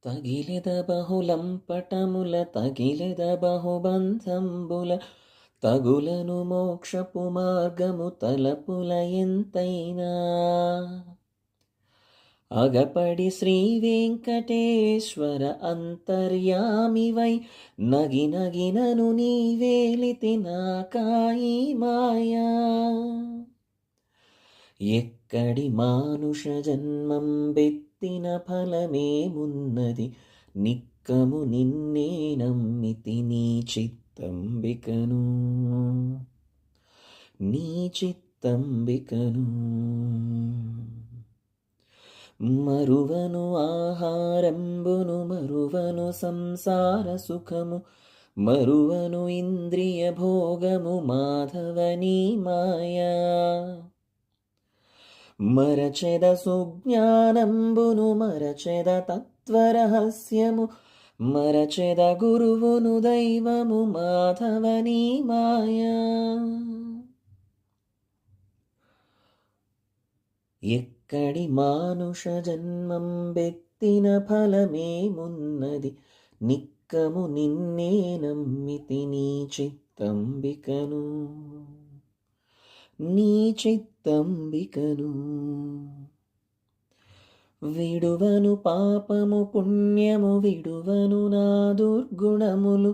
తగిలెద బహులంపటముల తగిలెద బహుబంధంబుల తగులను మోక్షపు మార్గము తలపుల ఎంతైనా అగపడి శ్రీ వెంకటేశ్వర అంతర్యామివై నగినగినను నీవేలితి నాకాయి మాయా. ఎక్కడి మానుష జన్మం బెత్తిన ఫలమేమున్నది, నిక్కము నిన్నే నమ్మితి నీ చిత్తంబికను, నీ చిత్తంబికను. మరువను ఆహారంబును మరువను సంసార సుఖము, మరువను ఇంద్రియ భోగము మాధవనీ మాయా. మరచెద సుజ్ఞానంబును మరచెద తత్వరహస్యము, మరచెద గురువును దైవము మాధవనీ మాయా. ఎక్కడి మానుష జన్మం బెత్తిన ఫలమేమున్నది, నిక్కము నిన్నే నమ్మితి నీ చిత్తంబికను, నీ చిత్తంబికను. విడువను పాపము పుణ్యము విడువను నా దుర్గుణములు,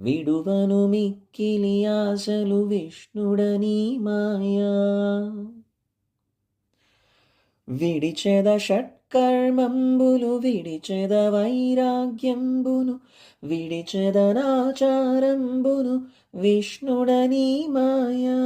విడువను మిక్కిలి ఆశలు విష్ణుడనీ మాయా. విడిచెద షట్కర్మంబులు విడిచెద వైరాగ్యంబును, విడిచెద నాచారంబును విష్ణుడనీ మాయా.